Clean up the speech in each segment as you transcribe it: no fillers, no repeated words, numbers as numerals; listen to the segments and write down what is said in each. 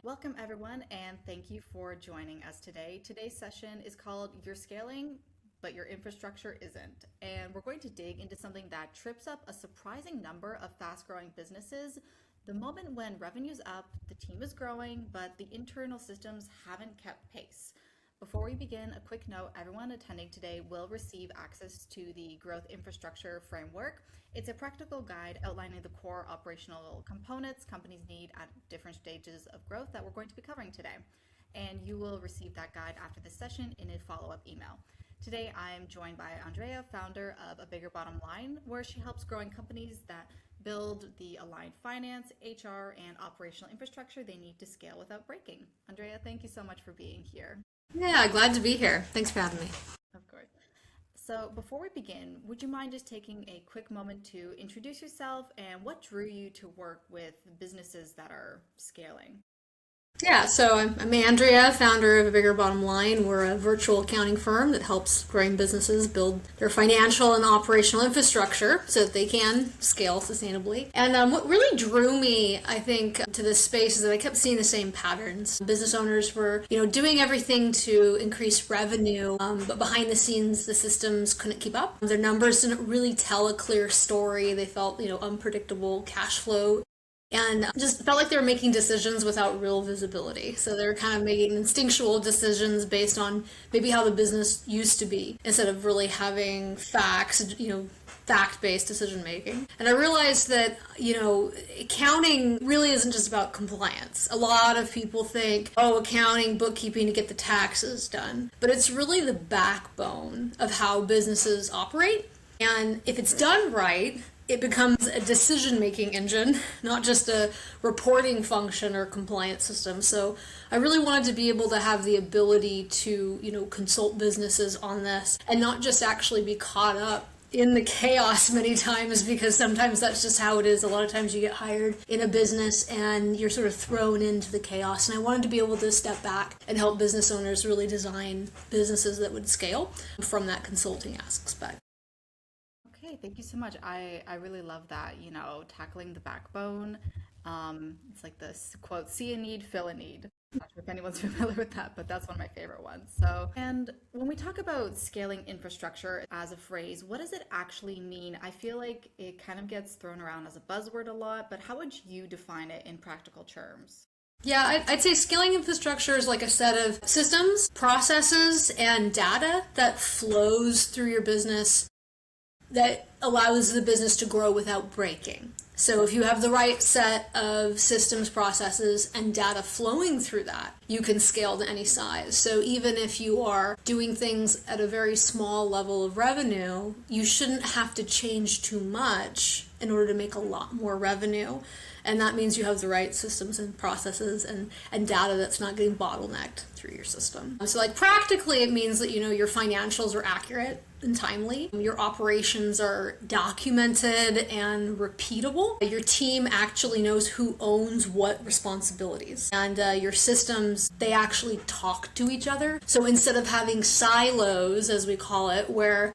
Welcome everyone, and thank you for joining us today. Today's session is called You're Scaling, but Your Infrastructure Isn't. And we're going to dig into something that trips up a surprising number of fast-growing businesses. The moment when revenue's up, the team is growing, but the internal systems haven't kept pace. Before we begin, a quick note, everyone attending today will receive access to the Growth Infrastructure Framework. It's a practical guide outlining the core operational components companies need at different stages of growth that we're going to be covering today. And you will receive that guide after this session in a follow-up email. Today, I'm joined by Andria, founder of A Bigger Bottom Line, where she helps growing companies that build the aligned finance, HR, and operational infrastructure they need to scale without breaking. Andria, thank you so much for being here. Yeah, glad to be here. Thanks for having me. Of course. So before we begin, would you mind just taking a quick moment to introduce yourself and what drew you to work with businesses that are scaling? Yeah, so I'm Andrea, founder of A Bigger Bottom Line. We're a virtual accounting firm that helps growing businesses build their financial and operational infrastructure so that they can scale sustainably. And what really drew me, I think, to this space is that I kept seeing the same patterns. Business owners were, doing everything to increase revenue, but behind the scenes, the systems couldn't keep up. Their numbers didn't really tell a clear story. They felt, unpredictable cash flow. And just felt like they were making decisions without real visibility. So they were kind of making instinctual decisions based on maybe how the business used to be, instead of really having facts, fact-based decision making. And I realized that, accounting really isn't just about compliance. A lot of people think, accounting, bookkeeping to get the taxes done. But it's really the backbone of how businesses operate. And if it's done right, it becomes a decision-making engine, not just a reporting function or compliance system. So I really wanted to be able to have the ability to, consult businesses on this and not just actually be caught up in the chaos many times, because sometimes that's just how it is. A lot of times you get hired in a business and you're sort of thrown into the chaos. And I wanted to be able to step back and help business owners really design businesses that would scale from that consulting aspect. Okay, thank you so much. I really love that, tackling the backbone. It's like this quote, see a need, fill a need. I'm not sure if anyone's familiar with that, but that's one of my favorite ones. So, and when we talk about scaling infrastructure as a phrase, what does it actually mean? I feel like it kind of gets thrown around as a buzzword a lot, but how would you define it in practical terms? Yeah, I'd say scaling infrastructure is like a set of systems, processes, and data that flows through your business that allows the business to grow without breaking. So if you have the right set of systems, processes, and data flowing through that, you can scale to any size. So even if you are doing things at a very small level of revenue, you shouldn't have to change too much in order to make a lot more revenue. And that means you have the right systems and processes and data that's not getting bottlenecked through your system. So like practically it means that, your financials are accurate and timely. Your operations are documented and repeatable. Your team actually knows who owns what responsibilities. And your systems, they actually talk to each other. So instead of having silos, as we call it, where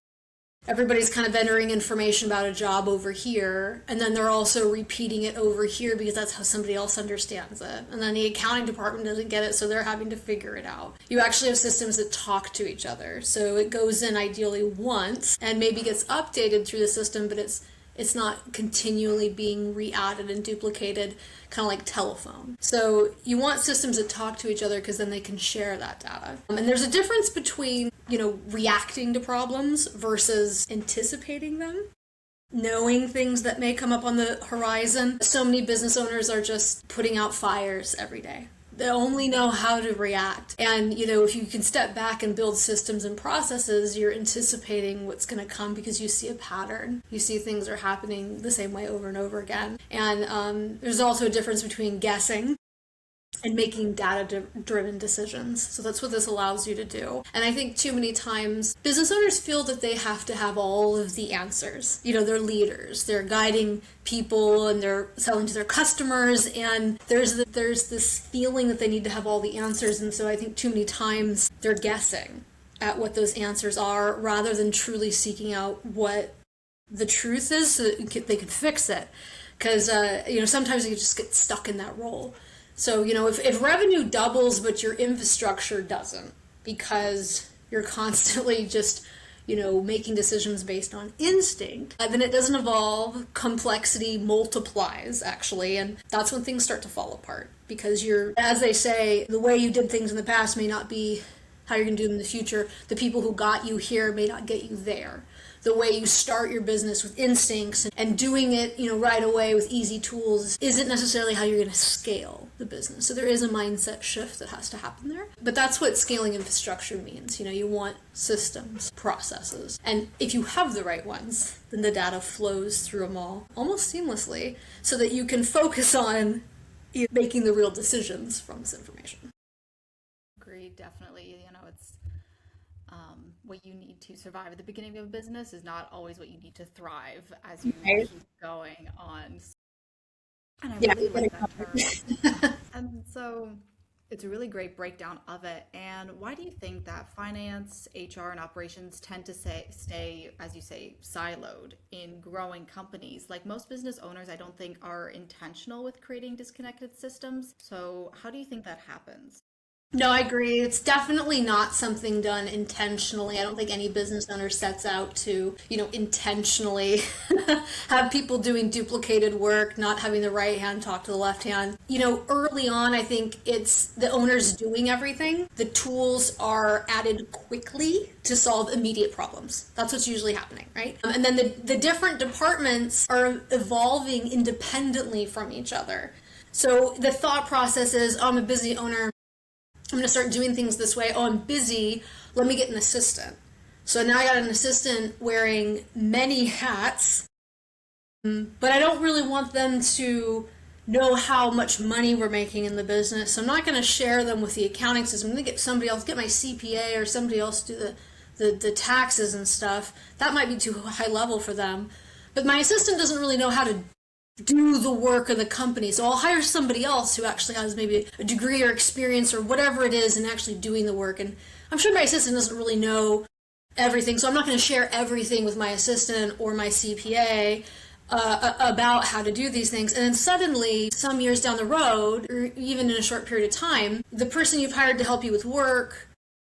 everybody's kind of entering information about a job over here, and then they're also repeating it over here because that's how somebody else understands it. And then the accounting department doesn't get it, so they're having to figure it out. You actually have systems that talk to each other. So it goes in ideally once and maybe gets updated through the system, but it's not continually being re-added and duplicated, kind of like telephone. So you want systems that talk to each other because then they can share that data. And there's a difference between, reacting to problems versus anticipating them, knowing things that may come up on the horizon. So many business owners are just putting out fires every day. They only know how to react. And, if you can step back and build systems and processes, you're anticipating what's going to come because you see a pattern. You see things are happening the same way over and over again. And there's also a difference between guessing and making data-driven decisions. So that's what this allows you to do. And I think too many times business owners feel that they have to have all of the answers. They're leaders, they're guiding people, and they're selling to their customers, and there's this feeling that they need to have all the answers. And so I think too many times they're guessing at what those answers are rather than truly seeking out what the truth is so that they can fix it. Because sometimes you just get stuck in that role. So, if revenue doubles but your infrastructure doesn't, because you're constantly just, making decisions based on instinct, then it doesn't evolve. Complexity multiplies, actually, and that's when things start to fall apart. Because as they say, the way you did things in the past may not be how you're going to do them in the future. The people who got you here may not get you there. The way you start your business with instincts and doing it, right away with easy tools isn't necessarily how you're going to scale the business. So there is a mindset shift that has to happen there. But that's what scaling infrastructure means. You want systems, processes. And if you have the right ones, then the data flows through them all almost seamlessly so that you can focus on making the real decisions from this information. Agreed, definitely. It's what you need to survive at the beginning of a business is not always what you need to thrive as you keep going on. And I really like that term. And so it's a really great breakdown of it. And why do you think that finance, HR, and operations tend to stay, as you say, siloed in growing companies? Like most business owners, I don't think are intentional with creating disconnected systems. So how do you think that happens? No, I agree. It's definitely not something done intentionally. I don't think any business owner sets out to, intentionally have people doing duplicated work, not having the right hand talk to the left hand. Early on, I think it's the owners doing everything. The tools are added quickly to solve immediate problems. That's what's usually happening, right? And then the different departments are evolving independently from each other. So the thought process is, I'm a busy owner. I'm going to start doing things this way. Oh, I'm busy. Let me get an assistant. So now I got an assistant wearing many hats, but I don't really want them to know how much money we're making in the business. So I'm not going to share them with the accounting system. I'm going to get somebody else, get my CPA or somebody else to do the taxes and stuff. That might be too high level for them. But my assistant doesn't really know how to do the work of the company. So I'll hire somebody else who actually has maybe a degree or experience or whatever it is in actually doing the work. And I'm sure my assistant doesn't really know everything. So I'm not going to share everything with my assistant or my CPA about how to do these things. And then suddenly, some years down the road, or even in a short period of time, the person you've hired to help you with work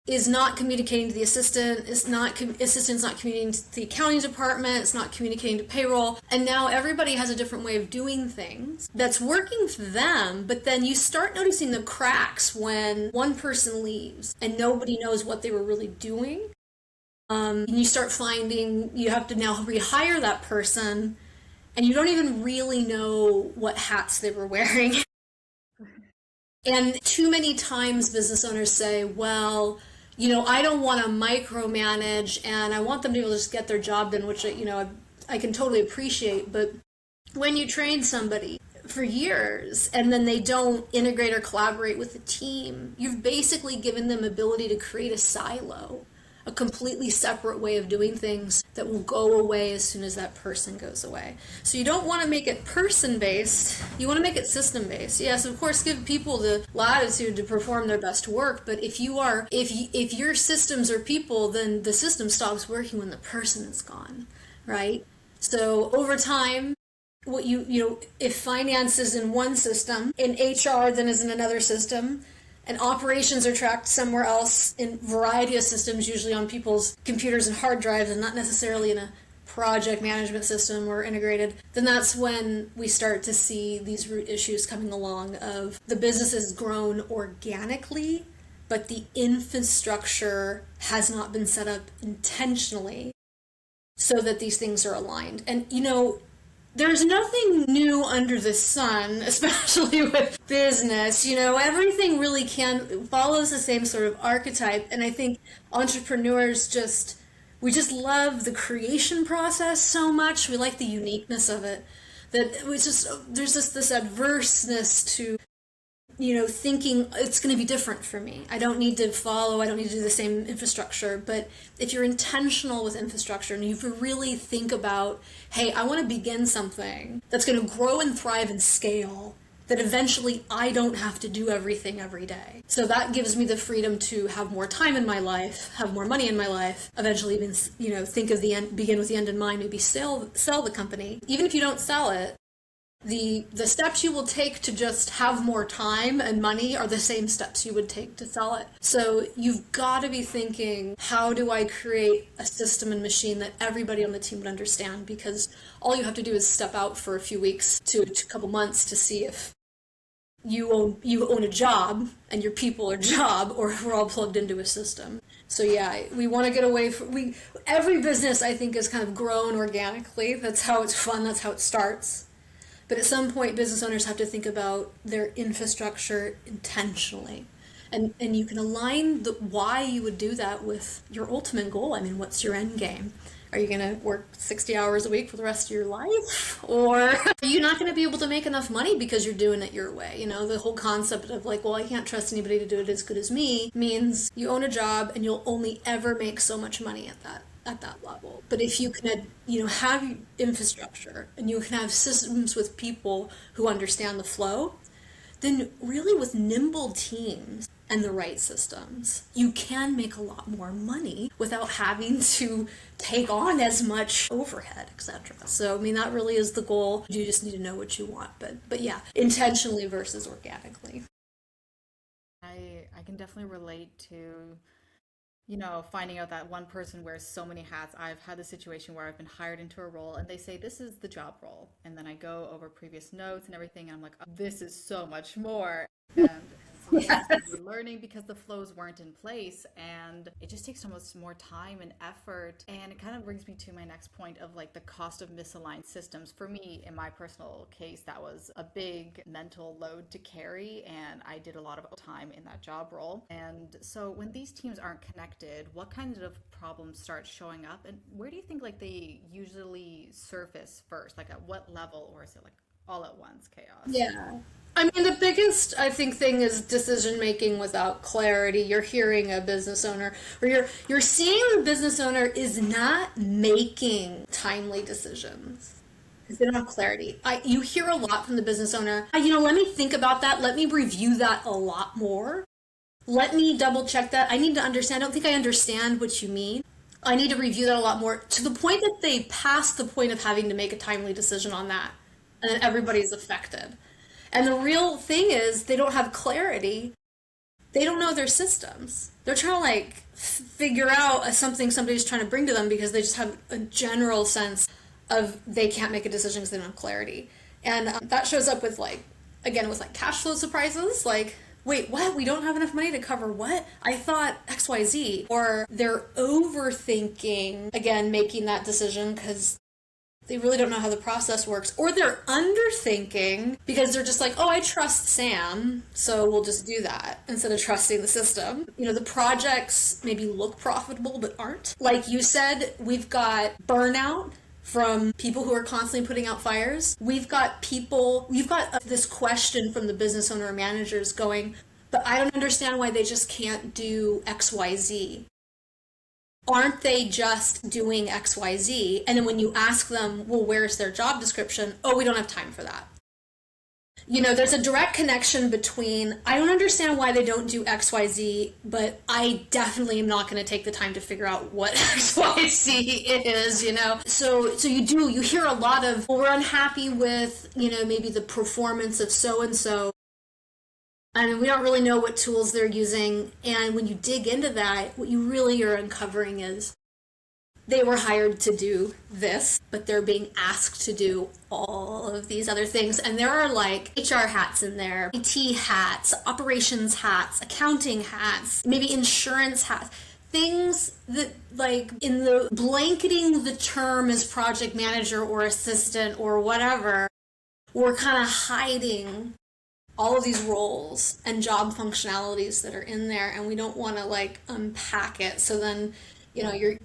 is not communicating to the assistant, assistant's not communicating to the accounting department, it's not communicating to payroll, and now everybody has a different way of doing things that's working for them, but then you start noticing the cracks when one person leaves and nobody knows what they were really doing. And you start finding you have to now rehire that person, and you don't even really know what hats they were wearing. And too many times business owners say, well, I don't want to micromanage and I want them to be able to just get their job done, which, I can totally appreciate. But when you train somebody for years and then they don't integrate or collaborate with the team, you've basically given them ability to create a silo, a completely separate way of doing things that will go away as soon as that person goes away. So you don't want to make it person-based, you want to make it system-based. Yes, of course, give people the latitude to perform their best work, but if your systems are people, then the system stops working when the person is gone, right? So over time, if finance is in one system, in HR then is in another system, and operations are tracked somewhere else in a variety of systems, usually on people's computers and hard drives and not necessarily in a project management system or integrated, then that's when we start to see these root issues coming along of the business has grown organically, but the infrastructure has not been set up intentionally so that these things are aligned. And, there's nothing new under the sun, especially with business. Everything really follows the same sort of archetype. And I think entrepreneurs we just love the creation process so much. We like the uniqueness of it. That there's just this adverseness to, thinking it's going to be different for me. I don't need to do the same infrastructure. But if you're intentional with infrastructure and you really think about, hey, I want to begin something that's going to grow and thrive and scale, that eventually I don't have to do everything every day. So that gives me the freedom to have more time in my life, have more money in my life, eventually even, think of the end, begin with the end in mind, maybe sell the company. Even if you don't sell it, The steps you will take to just have more time and money are the same steps you would take to sell it. So you've got to be thinking, how do I create a system and machine that everybody on the team would understand? Because all you have to do is step out for a few weeks to a couple months to see if you own a job and your people are job, or if we're all plugged into a system. So yeah, we want to get away from, every business I think is kind of grown organically. That's how it's fun, that's how it starts. But at some point, business owners have to think about their infrastructure intentionally. And you can align why you would do that with your ultimate goal. I mean, what's your end game? Are you going to work 60 hours a week for the rest of your life? Or are you not going to be able to make enough money because you're doing it your way? You know, the whole concept of like, well, I can't trust anybody to do it as good as me means you own a job and you'll only ever make so much money at that level. But if you can, have infrastructure and you can have systems with people who understand the flow, then really with nimble teams and the right systems, you can make a lot more money without having to take on as much overhead, etc. So, I mean, that really is the goal. You just need to know what you want. But yeah, intentionally versus organically. I can definitely relate to finding out that one person wears so many hats. I've had the situation where I've been hired into a role and they say, this is the job role. And then I go over previous notes and everything. And I'm like, oh, this is so much more. And so Yeah. we're learning because the flows weren't in place. And it just takes so much more time and effort. And it kind of brings me to my next point of like the cost of misaligned systems. For me, in my personal case, that was a big mental load to carry. And I did a lot of time in that job role. And so when these teams aren't connected, what kind of problems start showing up? And where do you think like they usually surface first? Like at what level, or is it like all at once chaos? Yeah. I mean, the biggest, I think, thing is decision making without clarity. You're hearing a business owner, or you're seeing the business owner is not making timely decisions because they don't have clarity. You hear a lot from the business owner. Let me think about that. Let me review that a lot more. Let me double check that. I need to understand. I don't think I understand what you mean. I need to review that a lot more, to the point that they pass the point of having to make a timely decision on that, and then everybody's affected. And the real thing is they don't have clarity. They don't know their systems. They're trying to like figure out something somebody's trying to bring to them because they just have a general sense of they can't make a decision because they don't have clarity. And that shows up with like, again, with like cash flow surprises, like, wait, what? We don't have enough money to cover what? I thought XYZ. Or they're overthinking, again, making that decision because they really don't know how the process works. Or they're underthinking because they're just like, oh, I trust Sam, so we'll just do that instead of trusting the system. The projects maybe look profitable but aren't. Like you said, we've got burnout from people who are constantly putting out fires. We've got this question from the business owner or managers going, but I don't understand why they just can't do XYZ. Aren't they just doing XYZ? And then when you ask them, well, where's their job description? Oh, we don't have time for that. There's a direct connection between, I don't understand why they don't do XYZ, but I definitely am not going to take the time to figure out what XYZ is, So you hear a lot of, well, we're unhappy with, maybe the performance of so-and-so. I mean, we don't really know what tools they're using. And when you dig into that, what you really are uncovering is they were hired to do this, but they're being asked to do all of these other things. And there are like HR hats in there, IT hats, operations hats, accounting hats, maybe insurance hats. Things that, like, in the blanketing the term as project manager or assistant or whatever, we're kind of hiding all of these roles and job functionalities that are in there, and we don't want to like unpack it. So then, you're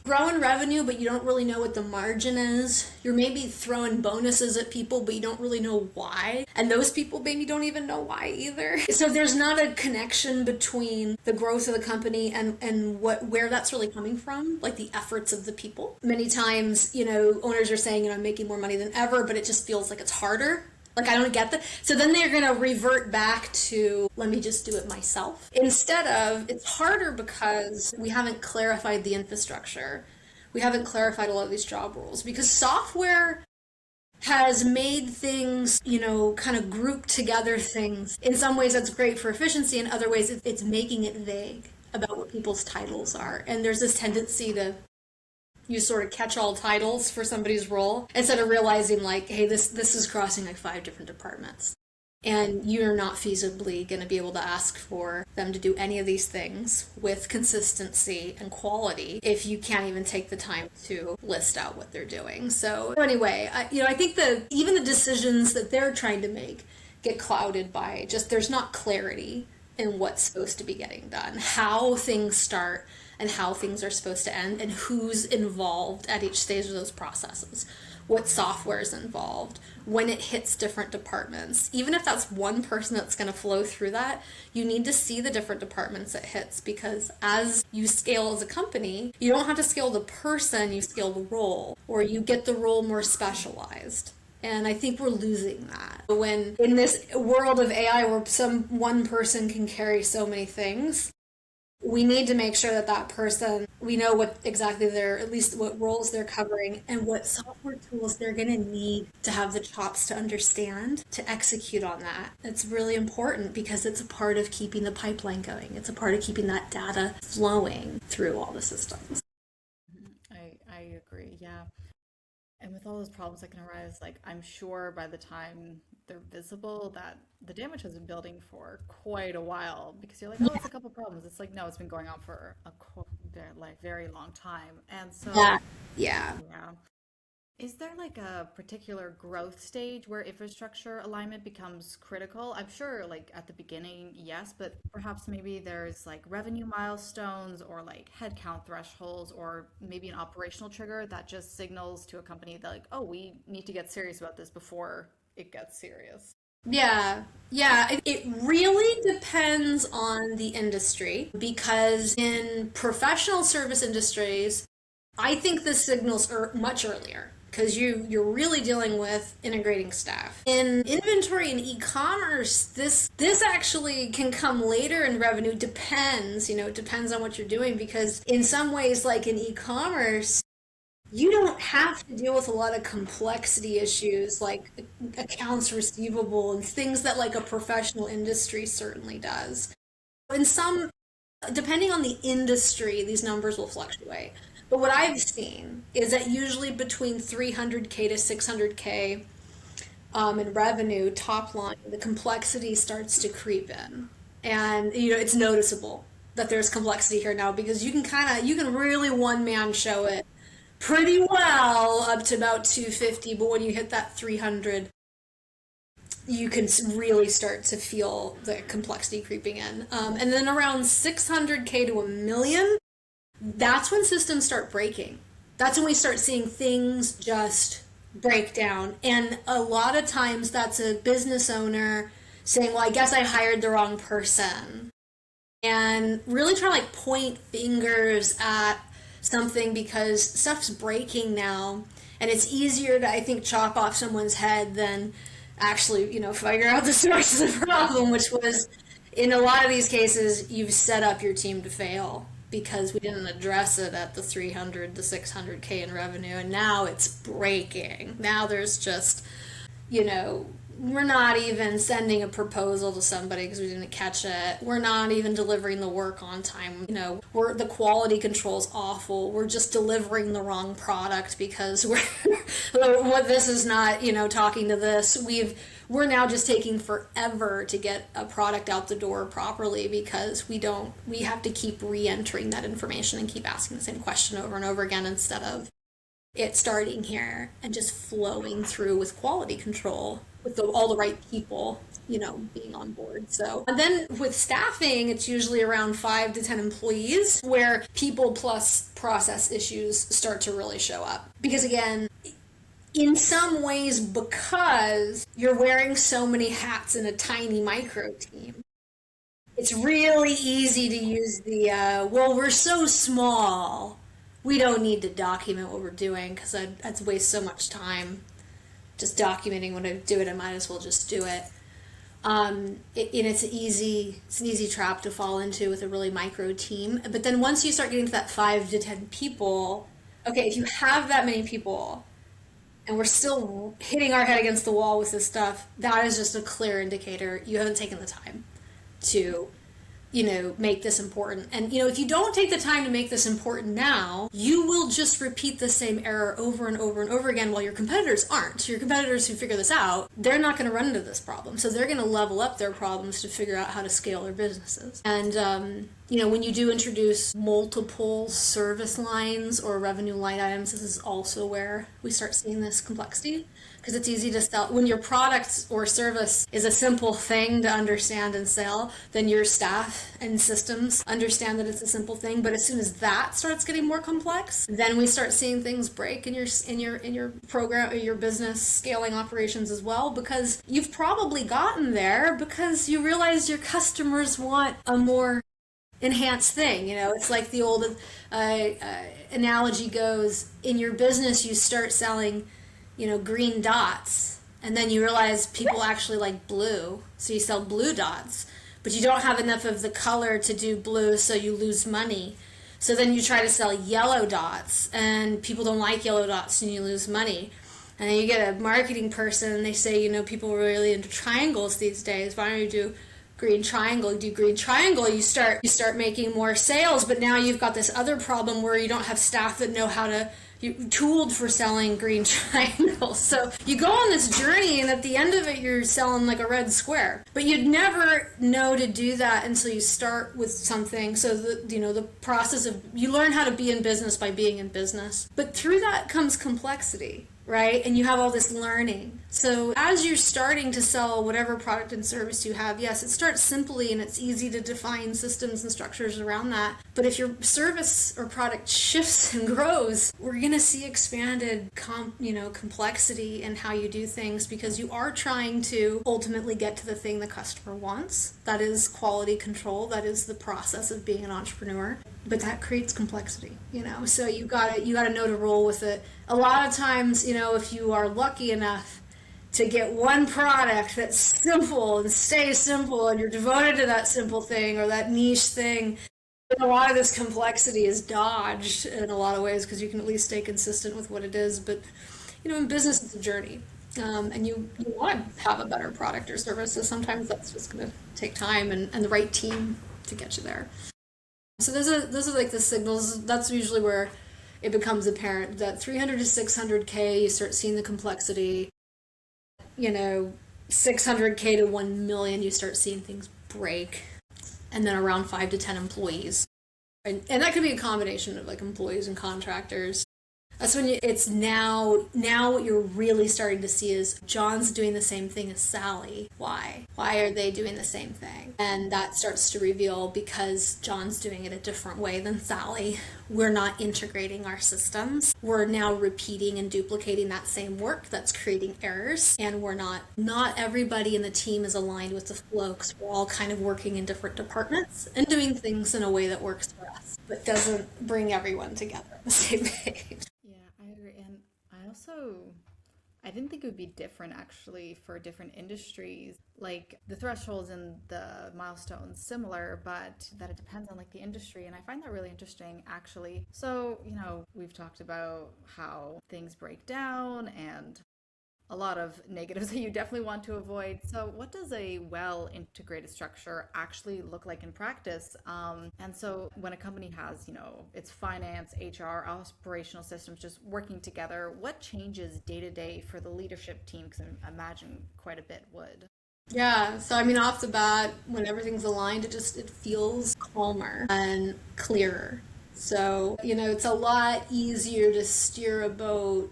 growing revenue, but you don't really know what the margin is. You're maybe throwing bonuses at people, but you don't really know why. And those people maybe don't even know why either. So there's not a connection between the growth of the company and where that's really coming from, like the efforts of the people. Many times, owners are saying, I'm making more money than ever, but it just feels like it's harder. Like, I don't get that. So then they're going to revert back to, let me just do it myself. Instead of, it's harder because we haven't clarified the infrastructure. We haven't clarified a lot of these job roles. Because software has made things, kind of group together things. In some ways, that's great for efficiency. In other ways, it's making it vague about what people's titles are. And there's this tendency to use sort of catch-all titles for somebody's role instead of realizing like, hey, this is crossing like 5 different departments. And you're not feasibly going to be able to ask for them to do any of these things with consistency and quality if you can't even take the time to list out what they're doing. So anyway, I think that even the decisions that they're trying to make get clouded by just there's not clarity in what's supposed to be getting done, how things start and how things are supposed to end, and who's involved at each stage of those processes, what software is involved, when it hits different departments. Even if that's one person that's going to flow through that, you need to see the different departments it hits, because as you scale as a company, you don't have to scale the person, you scale the role, or you get the role more specialized. And I think we're losing that. When in this world of AI where one person can carry so many things, we need to make sure that person, we know what exactly at least what roles they're covering and what software tools they're going to need to have the chops to understand, to execute on that. It's really important because it's a part of keeping the pipeline going. It's a part of keeping that data flowing through all the systems. I agree, yeah. And with all those problems that can arise, like I'm sure by the time they're visible, that the damage has been building for quite a while because you're like, oh, it's a couple problems. It's like, no, it's been going on for a very long time. And so, Yeah. yeah. Is there like a particular growth stage where infrastructure alignment becomes critical? I'm sure like at the beginning, yes, but perhaps maybe there's like revenue milestones or like headcount thresholds or maybe an operational trigger that just signals to a company that like, oh, we need to get serious about this before it gets serious. Yeah, yeah. It really depends on the industry because in professional service industries, I think the signals are much earlier because you're really dealing with integrating staff. In inventory and e-commerce, this actually can come later in revenue. Depends, it depends on what you're doing because in some ways, like in e-commerce, you don't have to deal with a lot of complexity issues like accounts receivable and things that like a professional industry certainly does. In some, depending on the industry, these numbers will fluctuate. But what I've seen is that usually between 300K to 600K in revenue, top line, the complexity starts to creep in. And, it's noticeable that there's complexity here now because you can really one man show it pretty well up to about 250, but when you hit that 300, you can really start to feel the complexity creeping in. And then around 600K to a million, that's when systems start breaking. That's when we start seeing things just break down. And a lot of times that's a business owner saying, well, I guess I hired the wrong person. And really trying to like point fingers at something because stuff's breaking now. And it's easier to, I think, chop off someone's head than actually, figure out the source of the problem, which was, in a lot of these cases, you've set up your team to fail because we didn't address it at the 300 to 600K in revenue, and now it's breaking. Now there's just, we're not even sending a proposal to somebody because we didn't catch it. We're not even delivering the work on time. The quality control's awful. We're just delivering the wrong product because what this is not, talking to this. We're now just taking forever to get a product out the door properly because we have to keep re-entering that information and keep asking the same question over and over again instead of it starting here and just flowing through with quality control with all the right people, being on board. So, and then with staffing, it's usually around 5 to 10 employees where people plus process issues start to really show up. Because again, in some ways, because you're wearing so many hats in a tiny micro team, it's really easy to use the, well, we're so small, we don't need to document what we're doing because I'd waste so much time just documenting when I do it. I might as well just do it. And it's an easy trap to fall into with a really micro team. But then once you start getting to that 5 to 10 people, okay, if you have that many people, and we're still hitting our head against the wall with this stuff, that is just a clear indicator you haven't taken the time to make this important. And, if you don't take the time to make this important now, you will just repeat the same error over and over and over again while your competitors aren't. So your competitors who figure this out, they're not going to run into this problem. So they're going to level up their problems to figure out how to scale their businesses. And, when you do introduce multiple service lines or revenue line items, this is also where we start seeing this complexity. Because it's easy to sell. When your product or service is a simple thing to understand and sell, then your staff and systems understand that it's a simple thing. But as soon as that starts getting more complex, then we start seeing things break in your program or your business scaling operations as well. Because you've probably gotten there because you realize your customers want a more enhanced thing. It's like the old analogy goes, in your business you start selling green dots, and then you realize people actually like blue, so you sell blue dots, but you don't have enough of the color to do blue, so you lose money. So then you try to sell yellow dots, and people don't like yellow dots, and you lose money. And then you get a marketing person, and they say, people are really into triangles these days. Why don't you do green triangle? You do green triangle, you start making more sales, but now you've got this other problem where you don't have staff that know how to tooled for selling green triangles. So you go on this journey, and at the end of it you're selling like a red square, but you'd never know to do that until you start with something. So the process of, you learn how to be in business by being in business, but through that comes complexity, right? And you have all this learning. So as you're starting to sell whatever product and service you have, yes, it starts simply and it's easy to define systems and structures around that. But if your service or product shifts and grows, we're going to see expanded complexity in how you do things, because you are trying to ultimately get to the thing the customer wants. That is quality control. That is the process of being an entrepreneur. But that creates complexity, so you gotta know to roll with it. A lot of times, if you are lucky enough to get one product that's simple and stays simple, and you're devoted to that simple thing or that niche thing, a lot of this complexity is dodged in a lot of ways, because you can at least stay consistent with what it is. But in business, it's a journey, and you want to have a better product or service. So sometimes that's just going to take time and the right team to get you there. So those are like the signals. That's usually where it becomes apparent that 300 to 600K, you start seeing the complexity. 600K to 1 million, you start seeing things break. And then around 5 to 10 employees. And that could be a combination of like employees and contractors. That's when it's now what you're really starting to see is John's doing the same thing as Sally. Why? Why are they doing the same thing? And that starts to reveal, because John's doing it a different way than Sally. We're not integrating our systems. We're now repeating and duplicating that same work that's creating errors. And not everybody in the team is aligned with the flow, because we're all kind of working in different departments and doing things in a way that works for us, but doesn't bring everyone together on the same page. I didn't think it would be different actually for different industries. Like the thresholds and the milestones similar, but that it depends on like the industry. And I find that really interesting actually. So, we've talked about how things break down and a lot of negatives that you definitely want to avoid. So what does a well-integrated structure actually look like in practice? And so when a company has, its finance, HR, operational systems just working together, what changes day to day for the leadership team? Because I imagine quite a bit would. Yeah, so off the bat, when everything's aligned, it feels calmer and clearer. So, it's a lot easier to steer a boat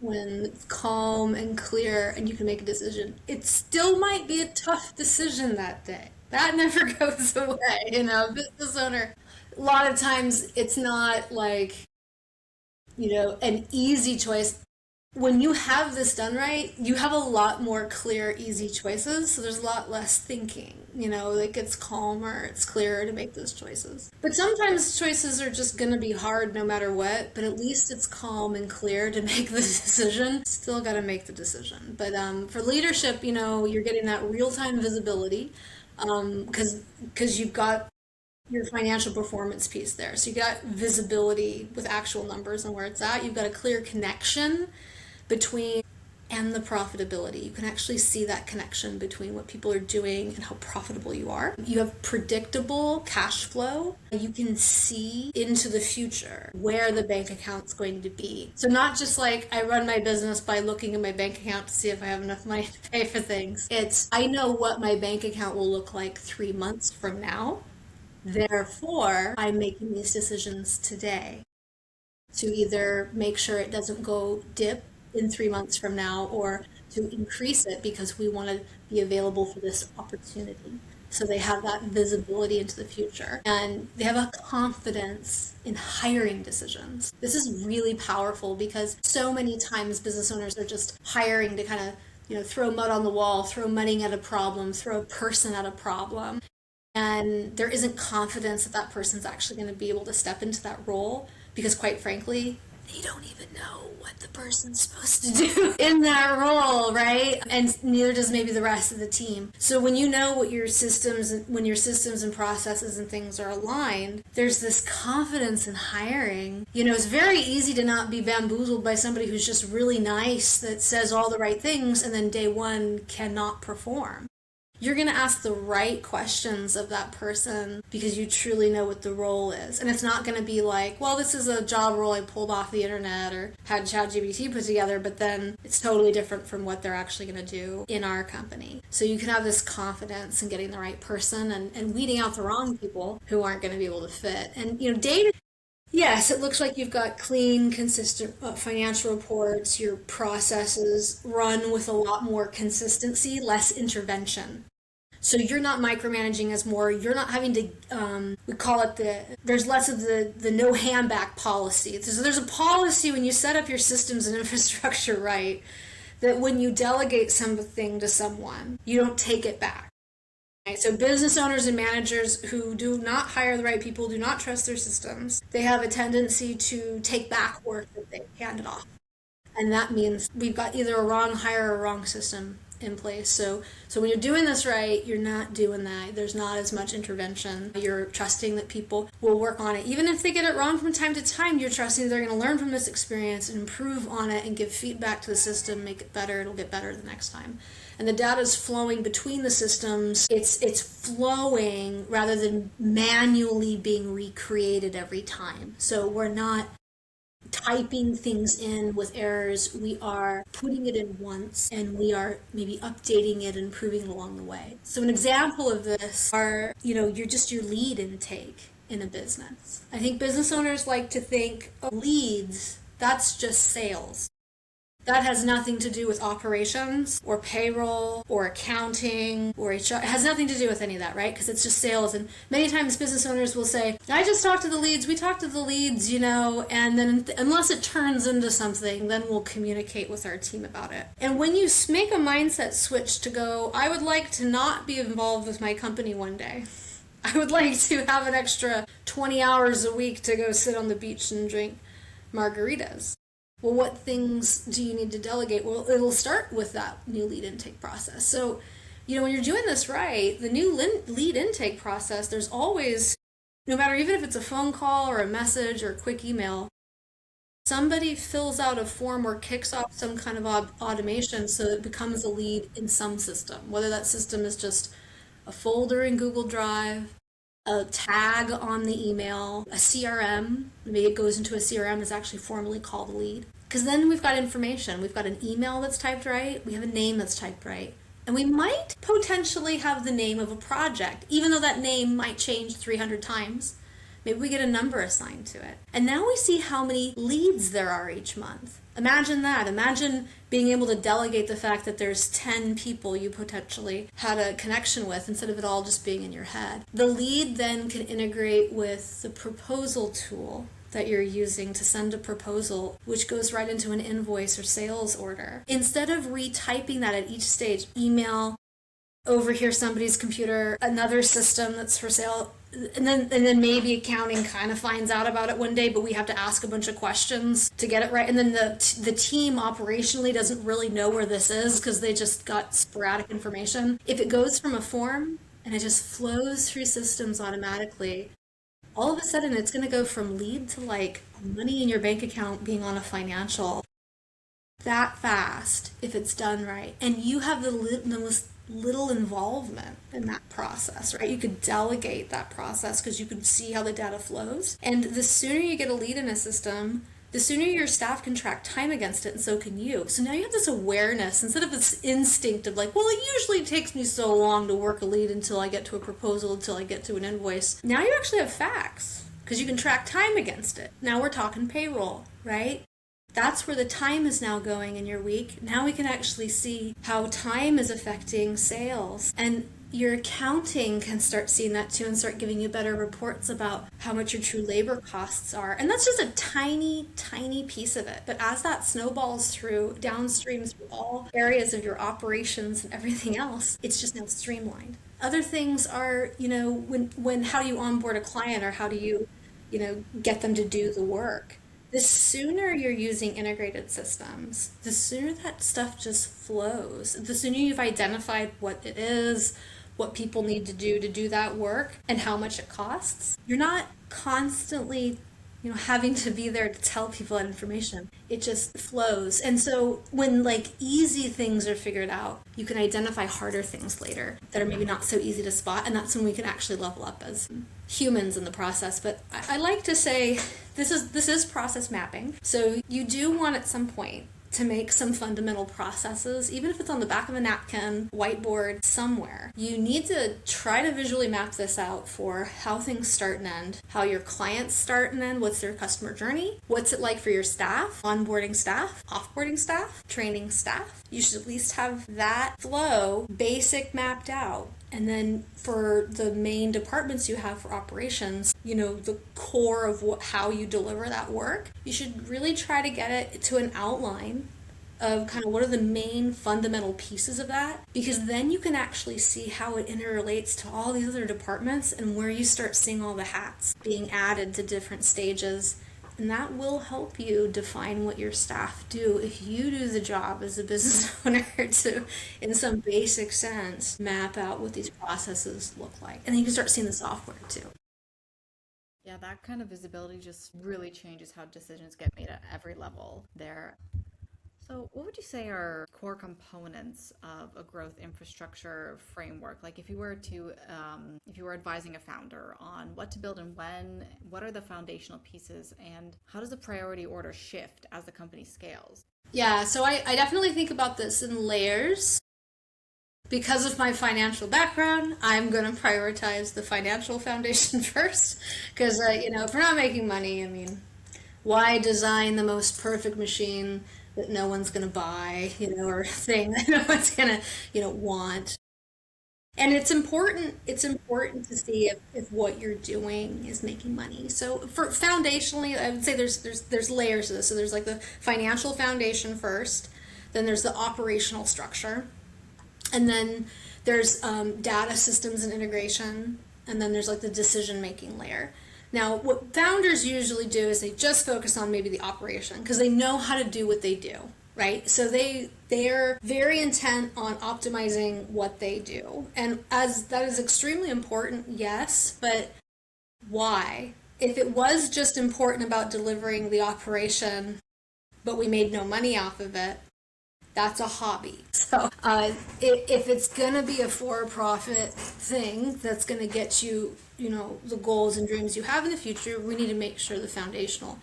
when it's calm and clear and you can make a decision. It still might be a tough decision that day. That never goes away, business owner. A lot of times it's not like, an easy choice. When you have this done right, you have a lot more clear, easy choices. So there's a lot less thinking, it's calmer, it's clearer to make those choices. But sometimes choices are just going to be hard no matter what, but at least it's calm and clear to make the decision. Still got to make the decision. But for leadership, you're getting that real-time visibility because you've got your financial performance piece there. So you got visibility with actual numbers and where it's at. You've got a clear connection between and the profitability. You can actually see that connection between what people are doing and how profitable you are. You have predictable cash flow. You can see into the future where the bank account's going to be. So not just like I run my business by looking at my bank account to see if I have enough money to pay for things. It's I know what my bank account will look like 3 months from now. Therefore, I'm making these decisions today to either make sure it doesn't go dip in 3 months from now or to increase it because we want to be available for this opportunity. So they have that visibility into the future and they have a confidence in hiring decisions. This is really powerful because so many times business owners are just hiring to kind of, throw mud on the wall, throw money at a problem, throw a person at a problem. And there isn't confidence that that person's actually going to be able to step into that role because quite frankly, they don't even know what the person's supposed to do in that role, right? And neither does maybe the rest of the team. So when you know what when your systems and processes and things are aligned, there's this confidence in hiring. It's very easy to not be bamboozled by somebody who's just really nice that says all the right things and then day one cannot perform. You're going to ask the right questions of that person because you truly know what the role is. And it's not going to be like, well, this is a job role I pulled off the internet or had ChatGPT put together, but then it's totally different from what they're actually going to do in our company. So you can have this confidence in getting the right person and weeding out the wrong people who aren't going to be able to fit. And, data. Yes, it looks like you've got clean, consistent financial reports. Your processes run with a lot more consistency, less intervention. So you're not micromanaging as more. You're not having to, we call it there's less of the no handback policy. So there's a policy when you set up your systems and infrastructure right, that when you delegate something to someone, you don't take it back. So business owners and managers who do not hire the right people, do not trust their systems, they have a tendency to take back work that they handed off. And that means we've got either a wrong hire or a wrong system in place. So when you're doing this right, you're not doing that. There's not as much intervention. You're trusting that people will work on it. Even if they get it wrong from time to time, you're trusting they're going to learn from this experience and improve on it and give feedback to the system, make it better. It'll get better the next time. And the data is flowing between the systems. It's flowing rather than manually being recreated every time. So we're not typing things in with errors. We are putting it in once and we are maybe updating it and improving it along the way. So an example of this are, your lead intake in a business. I think business owners like to think of leads, that's just sales. That has nothing to do with operations or payroll or accounting or HR. It has nothing to do with any of that, right? Because it's just sales. And many times business owners will say, I just talked to the leads. We talked to the leads, and then unless it turns into something, then we'll communicate with our team about it. And when you make a mindset switch to go, I would like to not be involved with my company one day. I would like to have an extra 20 hours a week to go sit on the beach and drink margaritas. Well, what things do you need to delegate? Well, it'll start with that new lead intake process. So, when you're doing this right, the new lead intake process, there's always, no matter even if it's a phone call or a message or a quick email, somebody fills out a form or kicks off some kind of automation so it becomes a lead in some system, whether that system is just a folder in Google Drive, a tag on the email, a CRM. Maybe it goes into a CRM that's actually formally called a lead. Because then we've got information. We've got an email that's typed right. We have a name that's typed right. And we might potentially have the name of a project, even though that name might change 300 times. Maybe we get a number assigned to it. And now we see how many leads there are each month. Imagine that. Imagine being able to delegate the fact that there's 10 people you potentially had a connection with instead of it all just being in your head. The lead then can integrate with the proposal tool that you're using to send a proposal, which goes right into an invoice or sales order. Instead of retyping that at each stage, email, over here somebody's computer, another system that's for sale, and then maybe accounting kind of finds out about it one day, but we have to ask a bunch of questions to get it right. And then the team operationally doesn't really know where this is because they just got sporadic information. If it goes from a form and it just flows through systems automatically, all of a sudden it's going to go from lead to like money in your bank account being on a financial that fast if it's done right. And you have the most little involvement in that process, right? You could delegate that process because you can see how the data flows. And the sooner you get a lead in a system, the sooner your staff can track time against it, and so can you. So now you have this awareness instead of this instinct of like, well, it usually takes me so long to work a lead until I get to a proposal, until I get to an invoice. Now you actually have facts because you can track time against it. Now we're talking payroll, right? That's where the time is now going in your week. Now we can actually see how time is affecting sales. And your accounting can start seeing that too and start giving you better reports about how much your true labor costs are. And that's just a tiny, tiny piece of it. But as that snowballs through, downstream through all areas of your operations and everything else, it's just now streamlined. Other things are, when how do you onboard a client, or how do you, get them to do the work? The sooner you're using integrated systems, the sooner that stuff just flows. The sooner you've identified what it is, what people need to do that work, and how much it costs. You're not constantly, having to be there to tell people that information. It just flows. And so when easy things are figured out, you can identify harder things later that are maybe not so easy to spot. And that's when we can actually level up as humans in the process. But I like to say this is process mapping. So you do want at some point to make some fundamental processes, even if it's on the back of a napkin, whiteboard, somewhere. You need to try to visually map this out for how things start and end, how your clients start and end, what's their customer journey, what's it like for your staff, onboarding staff, offboarding staff, training staff. You should at least have that flow basic mapped out. And then for the main departments you have for operations, the core of how you deliver that work, you should really try to get it to an outline of kind of what are the main fundamental pieces of that, because then you can actually see how it interrelates to all these other departments and where you start seeing all the hats being added to different stages. And that will help you define what your staff do if you do the job as a business owner to, in some basic sense, map out what these processes look like. And then you can start seeing the software too. Yeah, that kind of visibility just really changes how decisions get made at every level there. So what would you say are core components of a growth infrastructure framework? Like if you were advising a founder on what to build and when, what are the foundational pieces, and how does the priority order shift as the company scales? Yeah, so I definitely think about this in layers. Because of my financial background, I'm going to prioritize the financial foundation first. Because, if we're not making money, why design the most perfect machine that no one's going to buy, or thing that no one's going to, want. And it's important to see if what you're doing is making money. So for foundationally, I would say there's layers of this. So there's the financial foundation first, then there's the operational structure, and then there's data systems and integration, and then there's the decision-making layer. Now, what founders usually do is they just focus on maybe the operation because they know how to do what they do, right? So they're very intent on optimizing what they do. And as that is extremely important, yes, but why? If it was just important about delivering the operation, but we made no money off of it, that's a hobby. So if it's going to be a for-profit thing that's going to get you, the goals and dreams you have in the future, we need to make sure the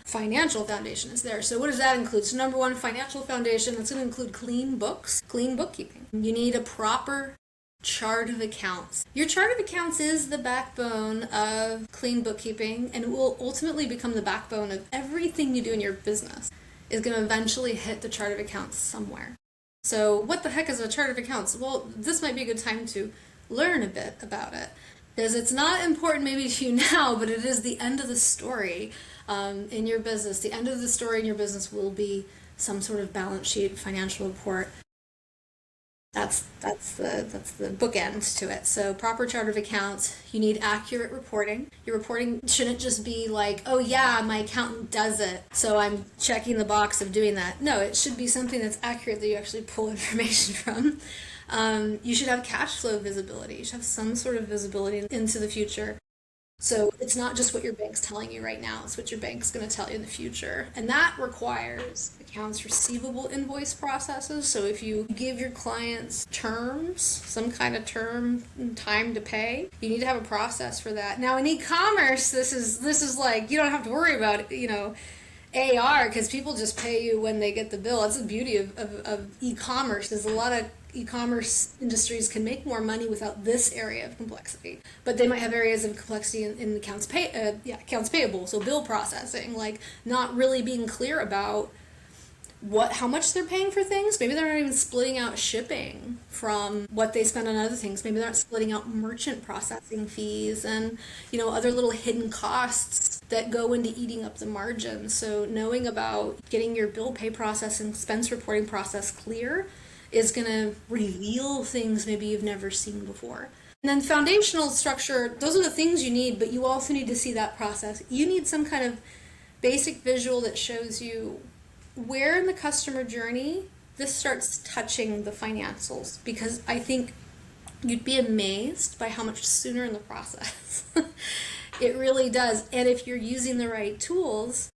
financial foundation is there. So what does that include? So number one, financial foundation, that's going to include clean books, clean bookkeeping. You need a proper chart of accounts. Your chart of accounts is the backbone of clean bookkeeping, and it will ultimately become the backbone of everything you do in your business. Is going to eventually hit the chart of accounts somewhere. So what the heck is a chart of accounts? Well, this might be a good time to learn a bit about it, because it's not important maybe to you now, but it is the end of the story in your business. The end of the story in your business will be some sort of balance sheet, financial report. That's the bookend to it. So proper chart of accounts, you need accurate reporting. Your reporting shouldn't just be oh yeah, my accountant does it, so I'm checking the box of doing that. No, it should be something that's accurate that you actually pull information from. You should have cash flow visibility. You should have some sort of visibility into the future. So it's not just what your bank's telling you right now, it's what your bank's going to tell you in the future. And that requires accounts receivable invoice processes. So if you give your clients terms, some kind of term and time to pay, you need to have a process for that. Now in e-commerce, this is like you don't have to worry about it, AR, because people just pay you when they get the bill. That's the beauty of e-commerce. There's a lot of e-commerce industries can make more money without this area of complexity, but they might have areas of complexity in accounts payable. So bill processing, like not really being clear about how much they're paying for things. Maybe they're not even splitting out shipping from what they spend on other things. Maybe they're not splitting out merchant processing fees and other little hidden costs that go into eating up the margin. So knowing about getting your bill pay process and expense reporting process clear is going to reveal things maybe you've never seen before. And then foundational structure, those are the things you need, but you also need to see that process. You need some kind of basic visual that shows you where in the customer journey this starts touching the financials, because I think you'd be amazed by how much sooner in the process it really does. And if you're using the right tools,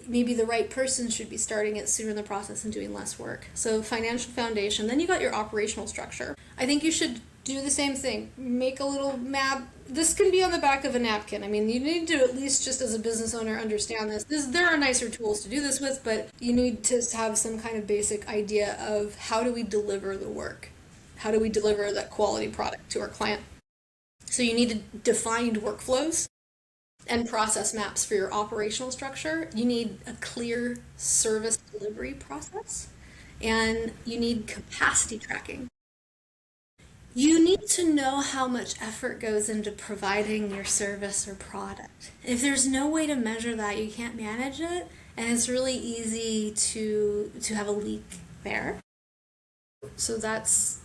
maybe the right person should be starting it sooner in the process and doing less work. So financial foundation. Then you got your operational structure. I think you should do the same thing. Make a little map. This can be on the back of a napkin. I mean, you need to at least just as a business owner understand this. There are nicer tools to do this with, but you need to have some kind of basic idea of how do we deliver the work? How do we deliver that quality product to our client? So you need defined workflows and process maps for your operational structure. You need a clear service delivery process, and you need capacity tracking. You need to know how much effort goes into providing your service or product. If there's no way to measure that, you can't manage it, and it's really easy to have a leak there. So that's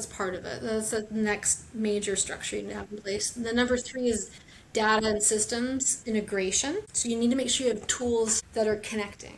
part of it. That's the next major structure you need to have in place. And then number 3 is data and systems integration. So you need to make sure you have tools that are connecting.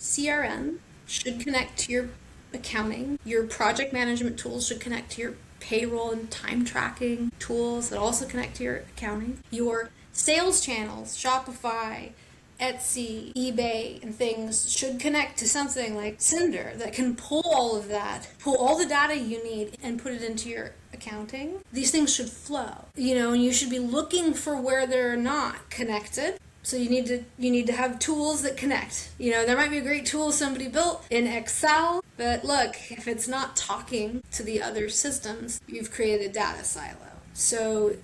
CRM should connect to your accounting. Your project management tools should connect to your payroll and time tracking tools that also connect to your accounting. Your sales channels, Shopify, Etsy, eBay, and things should connect to something like Synder that can pull all of that, pull all the data you need and put it into your accounting. These things should flow, and you should be looking for where they're not connected. So you need to have tools that connect. There might be a great tool somebody built in Excel, but look, if it's not talking to the other systems, you've created a data silo. So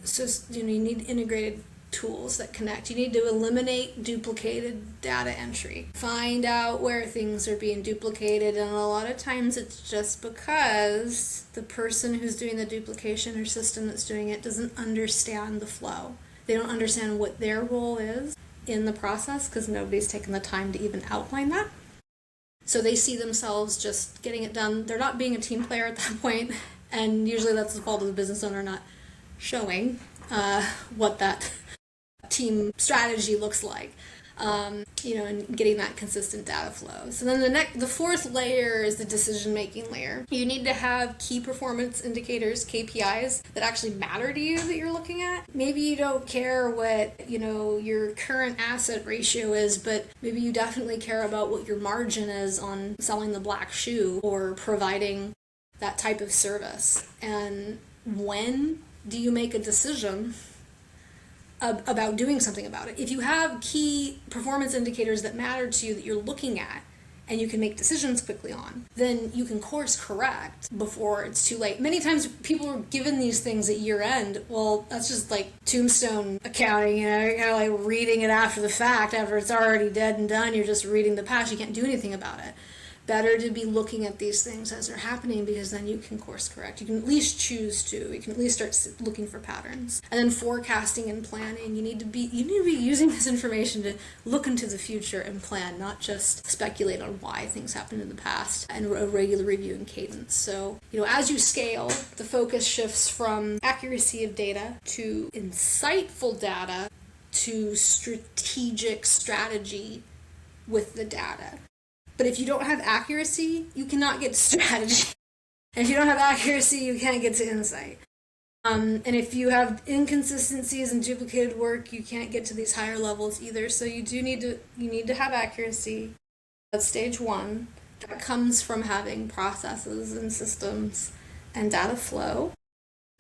you need integrated tools that connect. You need to eliminate duplicated data entry. Find out where things are being duplicated, and a lot of times it's just because the person who's doing the duplication or system that's doing it doesn't understand the flow. They don't understand what their role is in the process because nobody's taken the time to even outline that. So they see themselves just getting it done. They're not being a team player at that point, and usually that's the fault of the business owner not showing what that team strategy looks like, and getting that consistent data flow. So then the 4th layer is the decision-making layer. You need to have key performance indicators, KPIs, that actually matter to you that you're looking at. Maybe you don't care what, your current asset ratio is, but maybe you definitely care about what your margin is on selling the black shoe or providing that type of service. And when do you make a decision about doing something about it? If you have key performance indicators that matter to you that you're looking at and you can make decisions quickly on, then you can course correct before it's too late. Many times people are given these things at year end. Well, that's just like tombstone accounting, you're kind of like reading it after the fact, after it's already dead and done. You're just reading the past. You can't do anything about it. Better to be looking at these things as they're happening, because then you can course correct. You can at least choose to. You can at least start looking for patterns. And then forecasting and planning. You need to be using this information to look into the future and plan, not just speculate on why things happened in the past, and a regular review and cadence. So, as you scale, the focus shifts from accuracy of data to insightful data to strategic strategy with the data. But if you don't have accuracy, you cannot get to strategy. And if you don't have accuracy, you can't get to insight. And if you have inconsistencies and duplicated work, you can't get to these higher levels either. So you need to have accuracy. That's stage one. That comes from having processes and systems and data flow,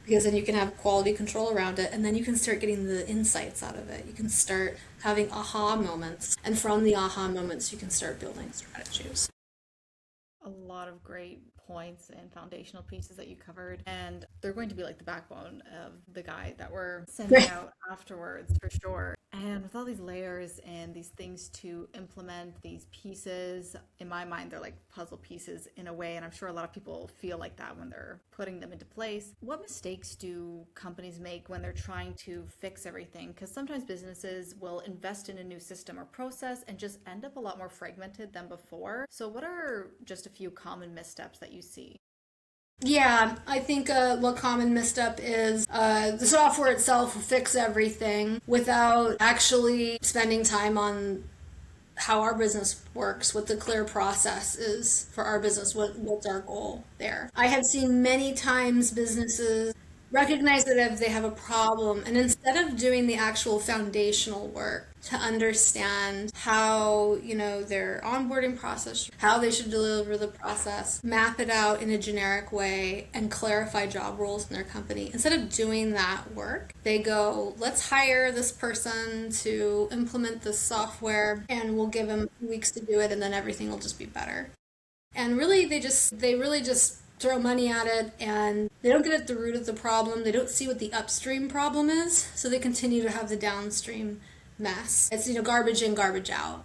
because then you can have quality control around it, and then you can start getting the insights out of it. You can start having aha moments, and from the aha moments, you can start building strategies. A lot of great points and foundational pieces that you covered, and they're going to be like the backbone of the guide that we're sending out afterwards for sure. And with all these layers and these things to implement, these pieces, in my mind, they're like puzzle pieces in a way, and I'm sure a lot of people feel like that when they're putting them into place. What mistakes do companies make when they're trying to fix everything? Because sometimes businesses will invest in a new system or process and just end up a lot more fragmented than before. So what are just a few common missteps that you see? Yeah, I think what common misstep is the software itself will fix everything without actually spending time on how our business works, what the clear process is for our business, what's our goal there. I have seen many times businesses recognize that if they have a problem, and instead of doing the actual foundational work to understand how, their onboarding process, how they should deliver the process, map it out in a generic way and clarify job roles in their company, instead of doing that work, they go, let's hire this person to implement this software and we'll give them weeks to do it, and then everything will just be better. And really they really just throw money at it, and they don't get at the root of the problem. They don't see what the upstream problem is, so they continue to have the downstream mess. It's, garbage in, garbage out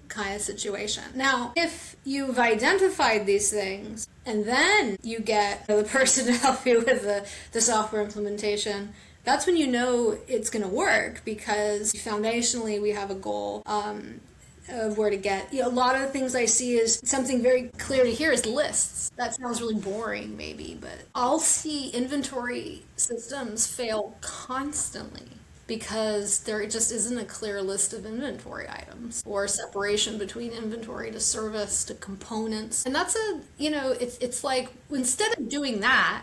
kind of situation. Now, if you've identified these things and then you get the person to help you with the software implementation, that's when you know it's going to work, because foundationally we have a goal of where to get. A lot of the things I see is something very clear to hear is lists. That sounds really boring maybe, but I'll see inventory systems fail constantly because there just isn't a clear list of inventory items or separation between inventory to service to components. And that's it's like, instead of doing that,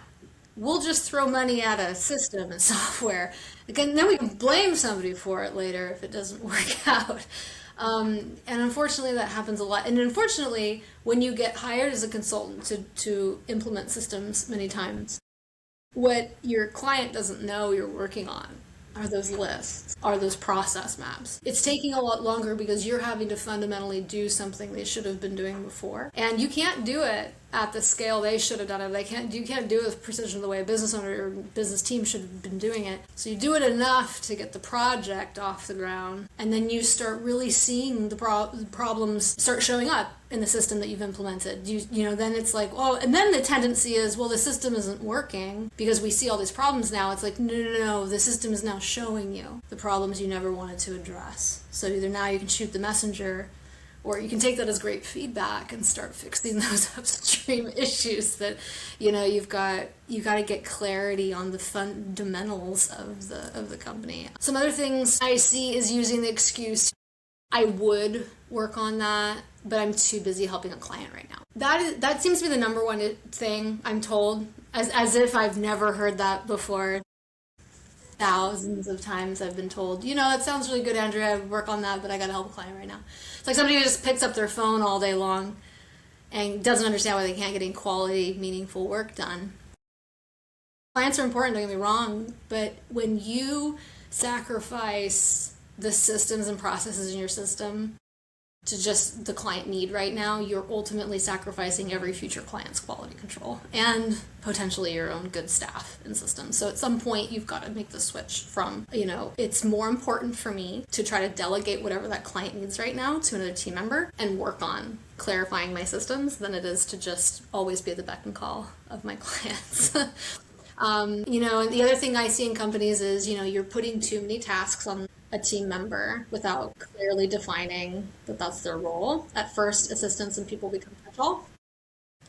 we'll just throw money at a system and software. Again, then we can blame somebody for it later if it doesn't work out. And unfortunately, that happens a lot. And unfortunately, when you get hired as a consultant to implement systems many times, what your client doesn't know you're working on are those lists, are those process maps. It's taking a lot longer because you're having to fundamentally do something they should have been doing before. And you can't do it at the scale they should have done it. You can't do it with precision the way a business owner or business team should have been doing it. So you do it enough to get the project off the ground, and then you start really seeing the problems start showing up in the system that you've implemented. Then it's like, oh, and then the tendency is, well, the system isn't working because we see all these problems now. It's like, no, the system is now showing you the problems you never wanted to address. So either now you can shoot the messenger, or you can take that as great feedback and start fixing those upstream issues that, you got to get clarity on the fundamentals of the company. Some other things I see is using the excuse, I would work on that, but I'm too busy helping a client right now. That seems to be the number one thing I'm told, as if I've never heard that before. Thousands of times I've been told, that sounds really good, Andrea, I would work on that, but I got to help a client right now. It's like somebody who just picks up their phone all day long and doesn't understand why they can't get any quality, meaningful work done. Clients are important, don't get me wrong, but when you sacrifice the systems and processes in your system to just the client need right now, you're ultimately sacrificing every future client's quality control and potentially your own good staff and systems. So at some point, you've got to make the switch from, it's more important for me to try to delegate whatever that client needs right now to another team member and work on clarifying my systems than it is to just always be at the beck and call of my clients. And the other thing I see in companies is, you're putting too many tasks on a team member without clearly defining that that's their role. At first, assistants and people become catch-all.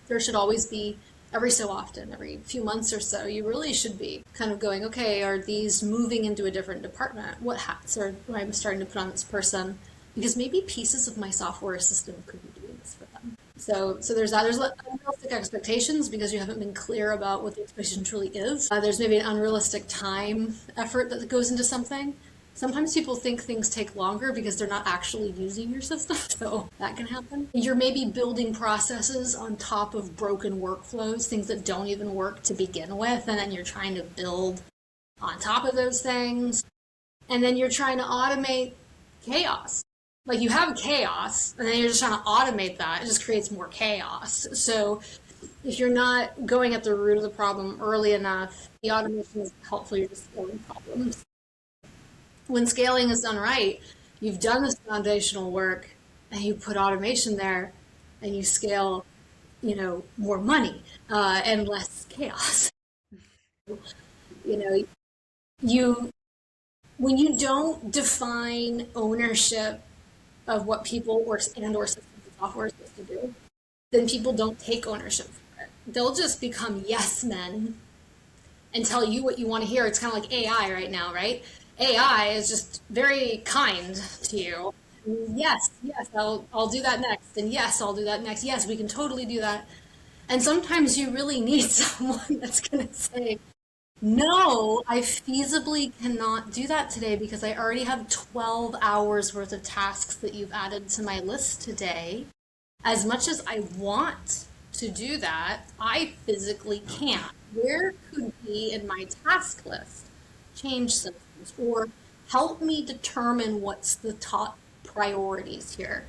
There should always be, every so often, every few months or so, you really should be kind of going, okay, are these moving into a different department? What hats are I'm starting to put on this person? Because maybe pieces of my software system could be doing this for them. So there's that. There's realistic expectations because you haven't been clear about what the expectation truly is. There's maybe an unrealistic time effort that goes into something. Sometimes people think things take longer because they're not actually using your system, so that can happen. You're maybe building processes on top of broken workflows, things that don't even work to begin with, and then you're trying to build on top of those things. And then you're trying to automate chaos. Like you have chaos, and then you're just trying to automate that. It just creates more chaos. So if you're not going at the root of the problem early enough, the automation is helpful. You're just scaling problems. When scaling is done right, you've done this foundational work, and you put automation there, and you scale, more money and less chaos. When you don't define ownership of what people or systems and software is supposed to do, then people don't take ownership for it. They'll just become yes men and tell you what you want to hear. It's kind of like AI right now, right? AI is just very kind to you. Yes, I'll do that next. And yes, I'll do that next. Yes, we can totally do that. And sometimes you really need someone that's going to say, no, I feasibly cannot do that today because I already have 12 hours worth of tasks that you've added to my list today. As much as I want to do that, I physically can't. Where could be in my task list? Change some things or help me determine what's the top priorities here.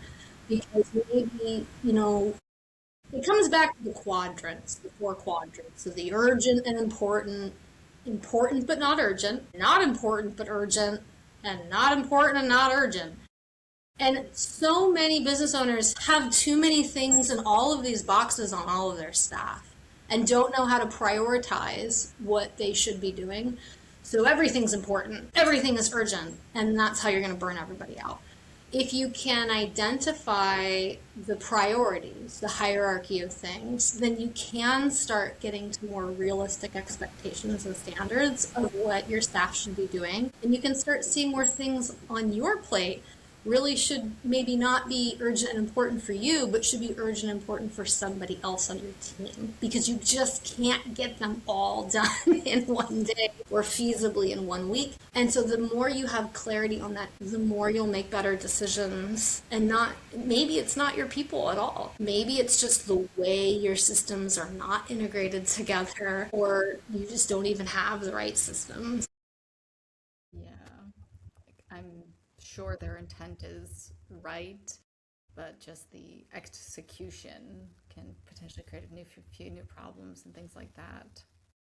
Because maybe, it comes back to the quadrants, the 4 quadrants. So the urgent and important but not urgent, not important but urgent, and not important and not urgent. And so many business owners have too many things in all of these boxes on all of their staff and don't know how to prioritize what they should be doing. So everything's important, everything is urgent, and that's how you're going to burn everybody out. If you can identify the priorities, the hierarchy of things, then you can start getting to more realistic expectations and standards of what your staff should be doing. And you can start seeing where things on your plate really should maybe not be urgent and important for you, but should be urgent and important for somebody else on your team, because you just can't get them all done in one day or feasibly in 1 week. And so the more you have clarity on that, the more you'll make better decisions. And maybe it's not your people at all. Maybe it's just the way your systems are not integrated together, or you just don't even have the right systems. Yeah, I'm sure their intent is right, but just the execution can potentially create a few new problems and things like that.